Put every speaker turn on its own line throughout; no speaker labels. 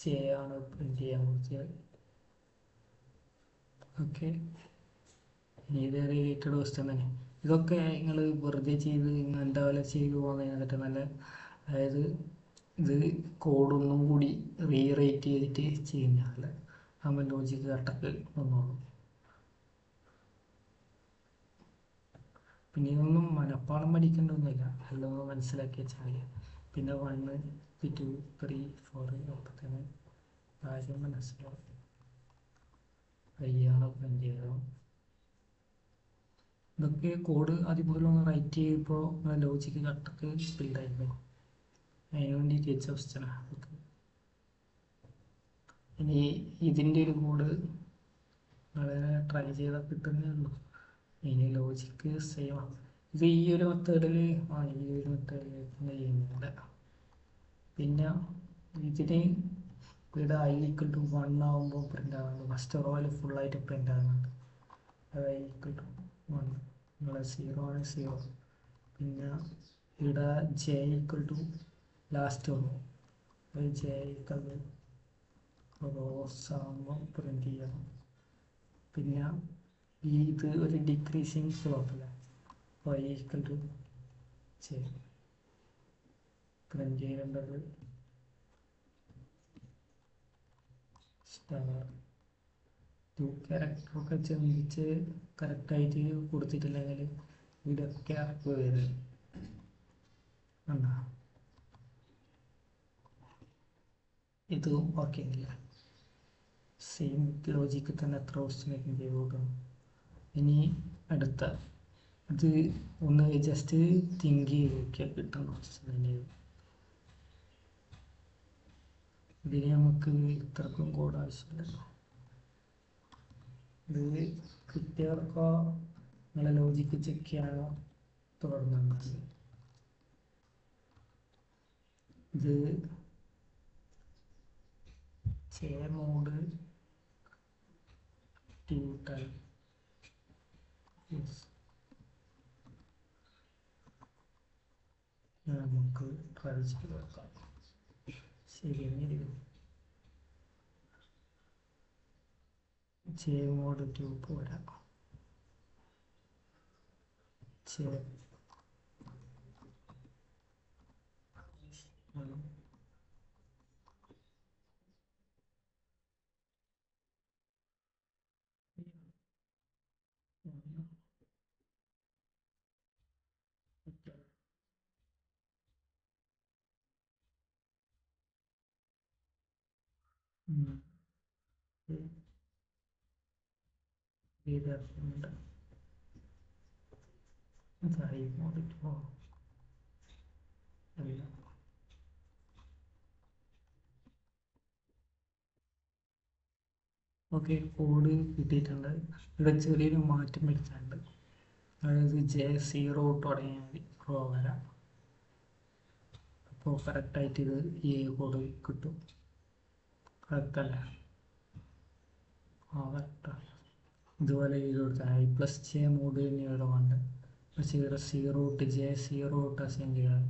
J ആണ് print ചെയ്യാൻ കൊടുത്തത്. ഓക്കെ, ഇനി ഇത് റിലേറ്റഡ് ക്വസ്റ്റ്യൻ തന്നെ. ഇതൊക്കെ നിങ്ങൾ വെറുതെ ചെയ്ത് എന്താ പോലെ ചെയ്ത് പോകുന്നതിനെക്കാട്ട് നല്ല, അതായത് ഇത് കോഡൊന്നും കൂടി റീറൈറ്റ് ചെയ്തിട്ട് ചെയ്യുന്നതല്ല, നമ്മൾ ലോജിക്ക് കറക്റ്റ് വന്നോളൂ. പിന്നെ ഇതൊന്നും മനപ്പാടം പഠിക്കേണ്ടതൊന്നുമില്ല, എല്ലാം മനസ്സിലാക്കി വെച്ചാൽ മതി. പിന്നെ 1, 2, 3, 4 ഒക്കെ തന്നെ കാര്യം മനസ്സിലാവും. കയ്യാണ് പ്രിന്റ് ചെയ്തത്. ഇതൊക്കെ കോഡ് അതുപോലെ ഒന്ന് റൈറ്റ് ചെയ്യുമ്പോൾ ലോജിക്ക് കറക്റ്റ് ബിൽഡായിപ്പോ, അതിന് വേണ്ടിയിട്ട് വെച്ച ക്വസ്റ്റ്യനാണ്. ഇനി ഇതിൻ്റെ ഒരു കോഡ് വളരെ ട്രൈ ചെയ്താൽ കിട്ടുന്നേ ഉള്ളൂ. ഇനി ലോജിക്ക് സെയിം ആണ്. ഇത് ഈ ഒരു മെത്തേഡിൽ ചെയ്യുന്നില്ല. പിന്നെ ഇതിന് ഇവിടെ i = 1 ആകുമ്പോൾ പ്രിൻ്റ് ആകുന്നുണ്ട്. ഫസ്റ്റ് റോയിൽ ഫുള്ളായിട്ട് പ്രിൻ്റ് ആകുന്നുണ്ട്. അത് i = 1, ഇവിടെ 0 ആണ് 0. പിന്നെ ഇവിടെ j = ലാസ്റ്റ് വന്നു, അത് j = റോസ് ആകുമ്പോൾ പ്രിൻ്റ് ചെയ്യണം. പിന്നെ ഇത് ഒരു ഡിക്രീസിങ് സ്ലോപ്പല്ല, y = j പ്രിൻ്റ് ചെയ്യേണ്ടത് സ്റ്റാർ. ക്യാരക്ടറൊക്കെ ചിന്തിച്ച് കറക്റ്റായിട്ട് കൊടുത്തിട്ടില്ലെങ്കിൽ ഇവിടെയൊക്കെ ആപ്പ് വരും. എന്താ ഇത് വർക്ക് ചെയ്യുന്നില്ല. സെയിം ലോജിക്ക് തന്നെ എത്ര ക്വസ്റ്റ്യൻ ചെയ്ത് കൊടുക്കണം. ഇനി അടുത്ത ഇത് ഒന്ന് ജസ്റ്റ് തിങ്ക് ചെയ്ത് നോക്കിയാൽ കിട്ടുന്ന ക്വസ്റ്റ്യൻ തന്നെയാണ്. ഇതിന് നമുക്ക് ഇത്രക്കും കോഡ് ആവശ്യമില്ല. ഇത് കിട്ടിയവർക്കോ നിങ്ങളെ ലോജിക്ക് ചെക്ക് ചെയ്യാനോ തുടർന്നാൽ ഇത് മോഡ് 2 ടൈം നമുക്ക് ട്രൈ ചെയ്ത് നോക്കാം. ശരിയെന്നിരിക്കും. മോഡ് 2 പോരാ, ഓക്കെ, കോഡ് കിട്ടിയിട്ടുണ്ട്. ഇവിടെ ചെറിയൊരു മാറ്റം വരുത്താനുണ്ട്. അതായത് J0 തുടങ്ങിയാൽ മതി റോ വരാം. അപ്പോൾ കറക്റ്റായിട്ട് ഇത് ഈ കോഡ് കിട്ടും. കറക്റ്റല്ലേ? കറക്റ്റാണ്. ഇതുപോലെ ചെയ്ത് കൊടുത്താൽ i+j മോഡ് തന്നെ ഇവിടെ വേണ്ട. പക്ഷേ ഇവിടെ 0 തൊട്ട് J0 തൊട്ട് അസൈൻ ചെയ്യാം.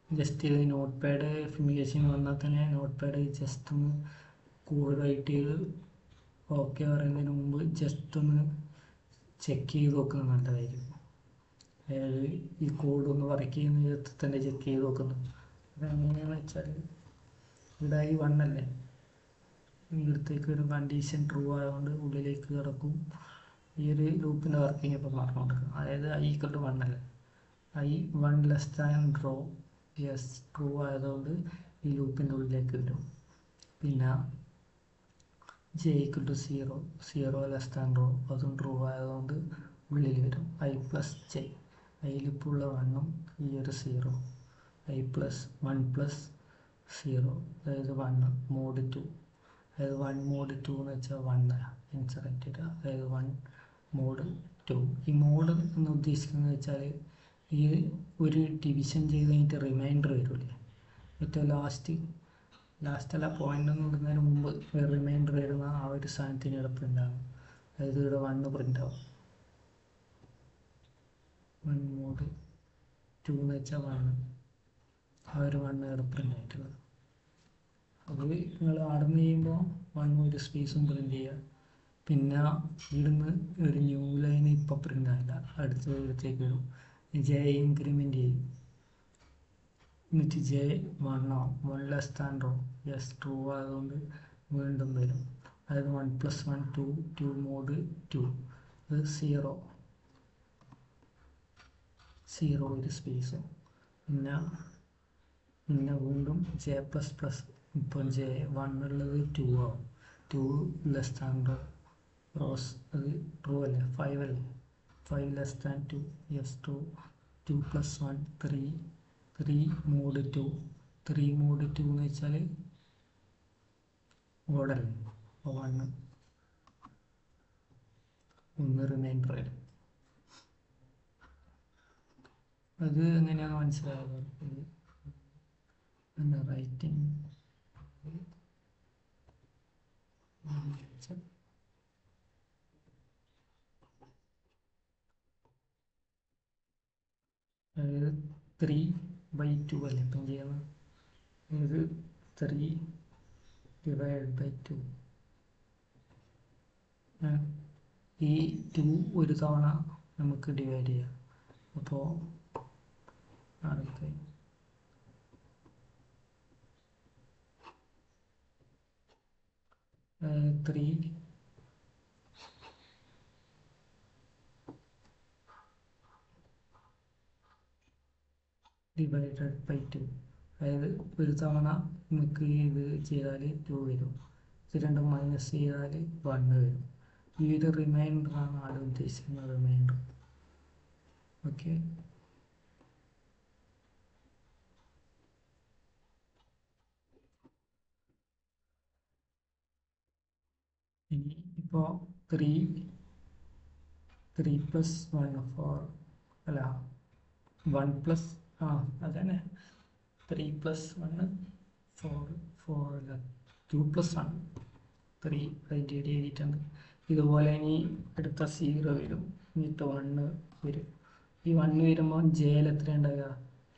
ജസ്റ്റ് ഇത് നോട്ട് പാഡ് ഫിമിലേഷൻ വന്നാൽ തന്നെ നോട്ട് പാഡ് ജസ്റ്റ് ഒന്ന് കൂടുതലായിട്ട് ഓക്കെ പറയുന്നതിന് മുമ്പ് ജസ്റ്റ് ഒന്ന് ചെക്ക് ചെയ്ത് നോക്കുന്നത് നല്ലതായിരിക്കും. അതായത് ഈ കോഡ് ഒന്ന് വർക്ക് ചെയ്യുന്ന വിധത്തിൽ തന്നെ ചെക്ക് ചെയ്ത് നോക്കുന്നത്. അതെങ്ങനെയാണെന്ന് വെച്ചാൽ ഇവിടെ ഈ 1 അല്ലേ, ഇവിടത്തേക്ക് ഒരു കണ്ടീഷൻ ട്രൂ ആയതുകൊണ്ട് ഉള്ളിലേക്ക് കിടക്കും. ഈ ഒരു ലൂപ്പിൻ്റെ വർക്കിംഗ് ഇപ്പോൾ പറഞ്ഞു കൊടുക്കുക. അതായത് i = 1 അല്ലേ, i1 റോ യെസ് ട്രൂ ആയതുകൊണ്ട് ഈ ലൂപ്പിൻ്റെ ഉള്ളിലേക്ക് വരും. പിന്നെ j = 0, 0 റോ അതും ട്രൂ ആയതുകൊണ്ട് ഉള്ളിൽ വരും. i+j, അതിലിപ്പോൾ ഉള്ള 1ഉം ഈ ഒരു 0, i+1+0 അതായത് 1 മോഡ് 2, അതായത് 1 മോഡ് 2 എന്ന് വെച്ചാൽ 1 ഇൻസെലക്ട് ചെയ്യുക, അതായത് 1 മോഡ് 2. ഈ മോഡ് എന്ന് ഉദ്ദേശിക്കുന്നത് വെച്ചാൽ ഈ ഒരു ഡിവിഷൻ ചെയ്ത് കഴിഞ്ഞിട്ട് റിമൈൻഡർ വരില്ലേ, ഏറ്റവും ലാസ്റ്റല്ല പോയിന്റ് എന്ന് ഇടുന്നതിന് മുമ്പ് റിമൈൻഡർ വരുന്ന ആ ഒരു സാധനത്തിന് ഇവിടെ പ്രിൻ്റ് ആകും. അതായത് ഇവിടെ 1 പ്രിൻ്റ് ആവും. 1 മോഡ് 2 എന്ന് വെച്ചാൽ 1, ആ ഒരു 1 ഇവിടെ പ്രിൻ്റ് ആയിട്ടുള്ളത്. അത് നിങ്ങൾ ആർഡർ ചെയ്യുമ്പോൾ 1 ഒരു സ്പേസും പ്രിൻ്റ് ചെയ്യുക. പിന്നെ ഇവിടുന്ന് ഒരു ന്യൂ ലൈൻ ഇപ്പോൾ പ്രിൻ്റ് ആയില്ല, അടുത്തേക്ക് വരും. ജെ ഇൻക്രിമെൻ്റ് ചെയ്യും, എന്നിട്ട് ജെ 1 ആവും. 1 less than row, yes true ആയതുകൊണ്ട് വീണ്ടും വരും. അതായത് 1+1 2, 2 മോഡ് 2, അത് 0 ഒരു സ്പേസ്. പിന്നെ വീണ്ടും ജെ പ്ലസ് പ്ലസ്, ഇപ്പോൾ ജെ 1 ഉള്ളത് 2 ആവും. 2 ലെസ് ദാൻ റോ, റോസ് അത് ട്രൂ അല്ലേ, 5 അല്ലേ, 5 less than 2, yes true. 2+1 3, 3 mod 2. 3 mod 2 എന്ന് വെച്ചാൽ ഓർഡർ 1 റിമൈൻഡർ വരും. അത് എങ്ങനെയാണ് മനസ്സിലായത്? എന്താ റൈറ്റിംഗ് 3/2 അല്ലേ ഇപ്പം ചെയ്യുന്നത്. ഇത് 3/2. ഈ 2 ഒരു തവണ നമുക്ക് ഡിവൈഡ് ചെയ്യാം. അപ്പോൾ അടുത്ത 3 ഡിവൈഡഡ് ബൈ 2. അതായത് ഒരു തവണ നമുക്ക് ഇത് ചെയ്താൽ 2 വരും, ഇത് രണ്ടും മൈനസ് ചെയ്താൽ 1 വരും. ഈ ഒരു റിമൈൻഡറാണ് ആൾ ഉദ്ദേശിക്കുന്ന റിമൈൻഡർ. ഓക്കെ, ഇനി ഇപ്പോൾ 3+1 4 അല്ല 1+ അതന്നെ 3+1 4 അല്ല 2+1 3 അതിൻ്റെ ഇടയിൽ എഴുതിയിട്ടുണ്ട്. ഇതുപോലെ ഇനി അടുത്ത 0 വരും, എന്നിട്ട് 1 വരും. ഈ 1 വരുമ്പോൾ ജെയിൽ എത്ര ഉണ്ടാകുക,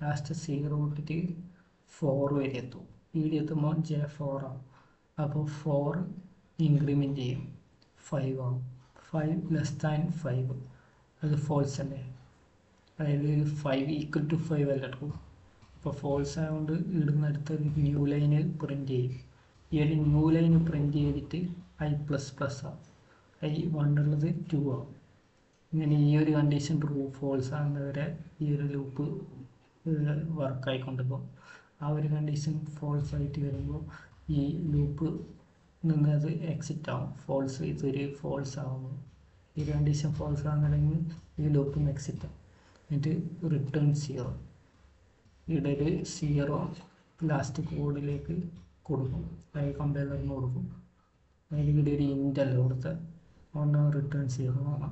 ലാസ്റ്റ് 0 ഇട്ടിട്ട് 4 വരെ എത്തും. ഇവിടെ എത്തുമ്പോൾ ജെ 4 ആവും. അപ്പോൾ 4 ഇൻക്രിമെൻ്റ് ചെയ്യും, 5 ആവും. 5 ലെസ് ദാൻ 5 അത് ഫോൾസ് അല്ലേ, അതായത് 5 ഈക്വൽ ടു 5 അല്ല ട്രൂ. അപ്പോൾ ഫോൾസ് ആയതുകൊണ്ട് ഇടുന്ന അടുത്ത ന്യൂ ലൈന് പ്രിൻ്റ് ചെയ്യും. ഈ ഒരു ന്യൂ ലൈന് പ്രിൻ്റ് ചെയ്തിട്ട് i++ ആവും. i1 ഉള്ളത് 2 ആവും. ഇങ്ങനെ ഈ ഒരു കണ്ടീഷൻ ട്രൂ ഫോൾസ് ആകുന്നവരെ ഈ ഒരു ലൂപ്പ് വർക്കായിക്കൊണ്ടിരിക്കും. ആ ഒരു കണ്ടീഷൻ ഫോൾസ് ആയിട്ട് വരുമ്പോൾ ഈ ലൂപ്പ് നിന്ന് അത് എക്സിറ്റ് ആവും. ഫോൾസ് ഇതൊരു ഫോൾസ് ആകുമ്പോൾ ഈ കണ്ടീഷൻ ഫോൾസ് ആകുന്നുണ്ടെങ്കിൽ ഈ ലൂപ്പും എക്സിറ്റ് ആവും. എന്നിട്ട് റിട്ടേൺ 0. ഇവിടെ ഒരു 0 ലാസ്റ്റ് കോഡിലേക്ക് കൊടുക്കും, അതായത് കമ്പൈലറിന് കൊടുക്കും. അതായത് ഇവിടെ ഒരു ഇൻ്റല്ല കൊടുത്ത് അതുകൊണ്ട് റിട്ടേൺ 0 ആണ്.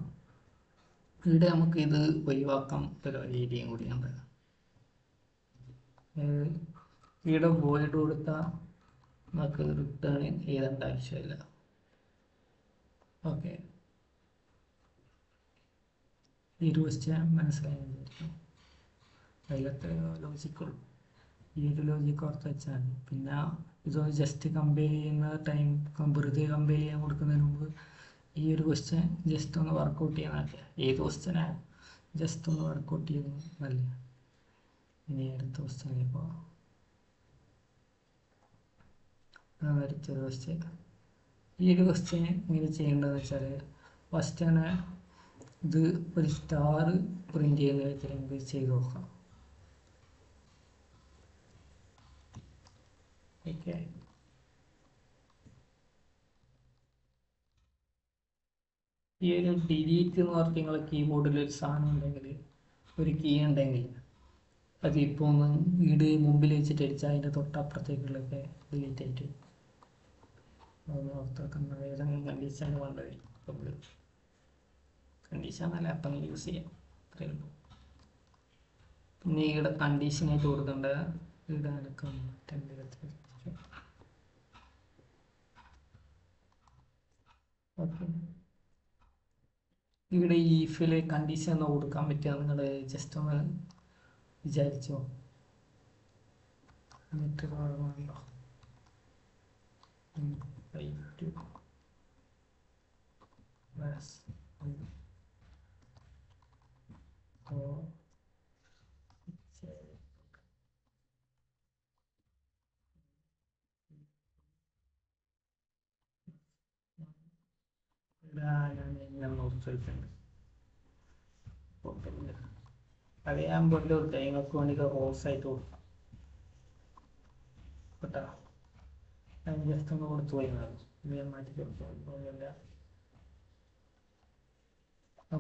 ഇവിടെ നമുക്ക് ഇത് ഒഴിവാക്കാം ഒരു ഏരിയയും കൂടിയുണ്ട്. ഇവിടെ വോയിഡ് കൊടുത്താൽ നമുക്ക് റിട്ടേൺ എഴുതേണ്ട ആവശ്യമില്ല. ഓക്കെ, ഈ ഒരു ക്വസ്റ്റ്യൻ മനസ്സിലായിരിക്കും. അതിലത്തെ ലോജിക്കുള്ളൂ. ഈ ഒരു ലോജിക്ക് ഓർത്ത് വെച്ചാൽ മതി. പിന്നെ ഇതൊന്ന് ജസ്റ്റ് കമ്പയർ ചെയ്യുന്ന ടൈം വെറുതെ കമ്പയർ ചെയ്യാൻ കൊടുക്കുന്നതിന് മുമ്പ് ഈ ഒരു ക്വസ്റ്റ്യൻ ജസ്റ്റ് ഒന്ന് വർക്കൗട്ട് ചെയ്യാൻ നല്ല. ഏത് ക്വസ്റ്റ്യനാണ് ജസ്റ്റ് ഒന്ന് വർക്കൗട്ട് ചെയ്യുന്നത് നല്ല. ഇനി അടുത്ത ക്വസ്റ്റ്യനിലേക്ക് പോകാം. അടുത്തൊരു ക്വസ്റ്റ്യൻ. ഈ ഒരു ക്വസ്റ്റ്യൻ ഇങ്ങനെ ചെയ്യേണ്ടതെന്ന് വെച്ചാൽ ഫസ്റ്റ് തന്നെ ഇത് ഒരു സ്റ്റാർ പ്രിൻ്റ് ചെയ്യുന്ന വെച്ചാൽ നമുക്ക് ചെയ്ത് നോക്കാം. ഓക്കെ, ഈ ഒരു ഡിലീറ്റ് എന്ന് പറഞ്ഞാൽ നിങ്ങളെ കീബോർഡിൽ ഒരു സാധനം ഉണ്ടെങ്കിൽ, ഒരു കീ ഉണ്ടെങ്കിൽ അതിപ്പോൾ ഒന്ന് വീട് മുമ്പിൽ വെച്ചിട്ട് അടിച്ചാൽ അതിൻ്റെ തൊട്ടപ്പുറത്തേക്കുള്ളൊക്കെ ഡിലീറ്റ് ആയിട്ട് അതൊന്ന് ഓർത്താക്കുന്ന ഏതെങ്കിലും കണ്ടീഷൻ വേണ്ടത്. നമ്മൾ കണ്ടീഷൻ നല്ല അപ്പം യൂസ് ചെയ്യാം, അത്രയേ ഉള്ളൂ. പിന്നെ ഇവിടെ കണ്ടീഷനായിട്ട് കൊടുക്കേണ്ട ഇവിടെ അടക്കം ഓക്കെ. ഇവിടെ ഈ ഇഫിൽ കണ്ടീഷൻ ഒന്ന് കൊടുക്കാൻ പറ്റുക നിങ്ങൾ ജസ്റ്റ് ഒന്ന് വിചാരിച്ചോ, എന്നിട്ട് കുഴപ്പമുണ്ടോ? by 2 plus 4 ഞാൻ നോട്ട്സ് വെച്ചിട്ടുണ്ട്. അത് ഞാൻ പോലെ കൊടുക്കാം, നിങ്ങൾക്ക് വേണ്ടി റോസ് ആയിട്ട് കൊടുക്കാം കേട്ടോ. ഞാൻ ജസ്റ്റ് ഒന്ന് കൊടുത്തു പോയി ഞാൻ മാറ്റി കൊടുക്കില്ല.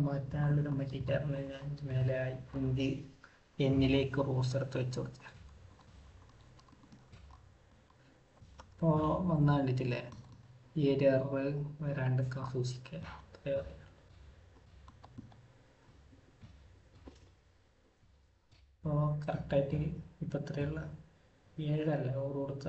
മാറ്റാനുള്ള പറ്റിയിട്ടായിരുന്നു ഞാൻ മേലെ ഹിന്ദി എന്നിലേക്ക് റോസ് എടുത്ത് വെച്ച് കൊടുത്തത്. അപ്പോൾ വന്നാൽ കണ്ടിട്ടില്ലേ, ഈ ഒരു എറർ വരാണ്ടൊക്കെ സൂക്ഷിക്കുക. അപ്പോൾ കറക്റ്റായിട്ട് ഇപ്പം എത്രയുള്ള 7 ഓർ കൊടുത്ത.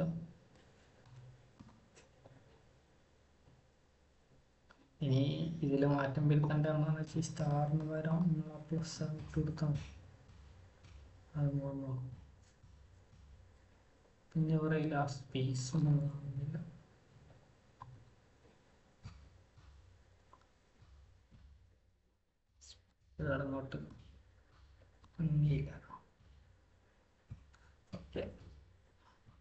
ഇനി ഇതിൽ മാറ്റം വരുത്തേണ്ടതെന്ന് വെച്ചാൽ സ്റ്റാറിന് പകരം പ്ലസ് ഇട്ട് കൊടുത്താൽ മതി. അത് പോകുന്നു. പിന്നെ പറയില്ല സ്പേസ് ഒന്നും കാണുന്നില്ല. കടന്നോട്ട് ഇല്ല. ഓക്കെ,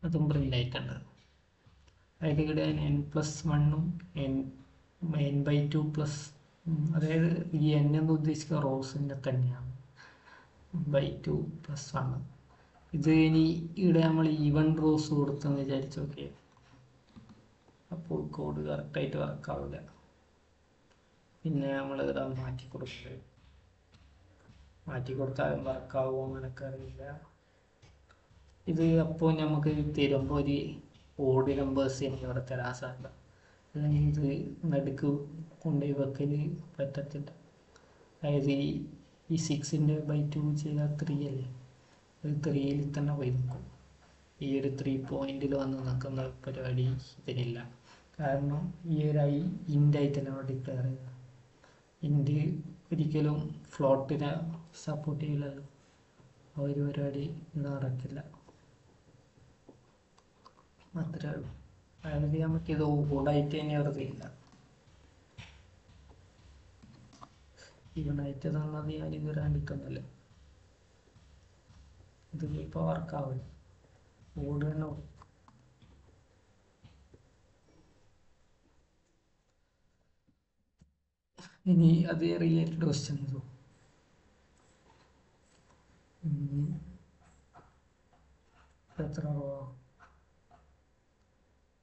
അതും പ്രിൻ്റ് ആയിട്ടുണ്ട്. അതിലിവിടെ n+1ഉം n/2 പ്ലസ്, അതായത് ഈ n എന്ന് ഉദ്ദേശിക്കുക റോസിൻ്റെ തന്നെയാണ്. by2 + 1. ഇത് ഇനി ഇവിടെ നമ്മൾ ഈവൻ റോസ് കൊടുത്തെന്ന് വിചാരിച്ചു നോക്കിയേ, അപ്പോൾ കോഡ് കറക്റ്റായിട്ട് വർക്കാവില്ല. പിന്നെ നമ്മൾ ഇവിടെ മാറ്റി കൊടുത്താലും വർക്കാവുമോ എനിക്കറിയില്ല. ഇത് അപ്പോൾ നമുക്ക് തരുമ്പോൾ ഒരു ഓഡ് നമ്പേഴ്സ് എനിക്ക് ഇവിടെ തരാൻ സാധ്യത, അല്ലെങ്കിൽ ഇത് നടുക്ക് കൊണ്ടുപോയി വെക്കൽ പറ്റത്തില്ല. അതായത് ഈ 6/2 ചെയ്താൽ 3 അല്ലേ, അത് 3ൽ തന്നെ പോയി നിൽക്കും. ഈ ഒരു 3 പോയിന്റിൽ വന്ന് നിൽക്കുന്ന പരിപാടി ഇതിനില്ല. കാരണം ഈ ഒരു ഇൻ്റായിട്ടല്ല നമ്മൾ ഡിക്ലെയർ ചെയ്യുന്നത്. ഇൻ്റ് ഒരിക്കലും ഫ്ലോട്ടിനെ സപ്പോർട്ട് ചെയ്യില്ലല്ലോ, ആ ഒരു പരിപാടി ഇവിടെ നടക്കില്ല. അത്രേ ഉള്ളൂ. അതായത് നമുക്കിത് ഓടായിട്ട് തന്നെ വെറുതെയില്ല. ഇവനായിട്ട് തന്നത് ഞാൻ ഇത് കണ്ടിട്ടൊന്നുമില്ല. ഇത് ഇപ്പോൾ വർക്കാവില്ല, ഓട് തന്നെ. ഇനി അത് റിലേറ്റഡ് ക്വസ്റ്റ്യൻസോ എത്ര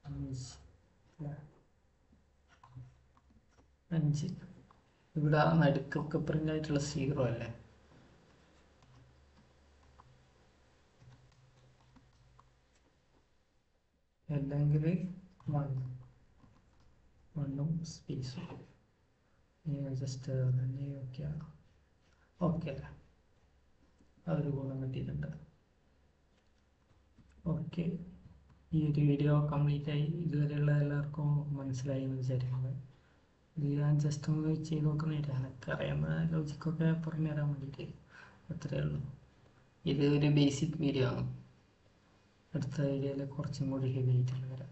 5. ഇവിടെ നടുക്കൊക്കെ പ്രിൻ്റ് ആയിട്ടുള്ള 0 അല്ലേ, അല്ലെങ്കിൽ 1ഉം സ്പേസും. ജസ്റ്റ് ഓക്കെ അല്ലേ, അതൊരു ഗുണം കിട്ടിയിട്ടുണ്ട്. ഓക്കെ, ഈ ഒരു വീഡിയോ കംപ്ലീറ്റ് ആയി. ഇതുവരെയുള്ള എല്ലാവർക്കും മനസ്സിലായി എന്ന് വിചാരിക്കുന്നത്. ഇത് ഞാൻ ജസ്റ്റ് ഒന്ന് ചെയ്ത് നോക്കുന്നില്ല, എനിക്കറിയാവുന്ന ലോജിക്കൊക്കെ പറഞ്ഞു തരാൻ വേണ്ടിയിട്ട്. അത്രയേ ഉള്ളൂ. ഇത് ഒരു ബേസിക് വീഡിയോ ആണ്. അടുത്ത വീഡിയോയിൽ കുറച്ചും കൂടി ഹെവി ആയിട്ടുള്ള വരാം.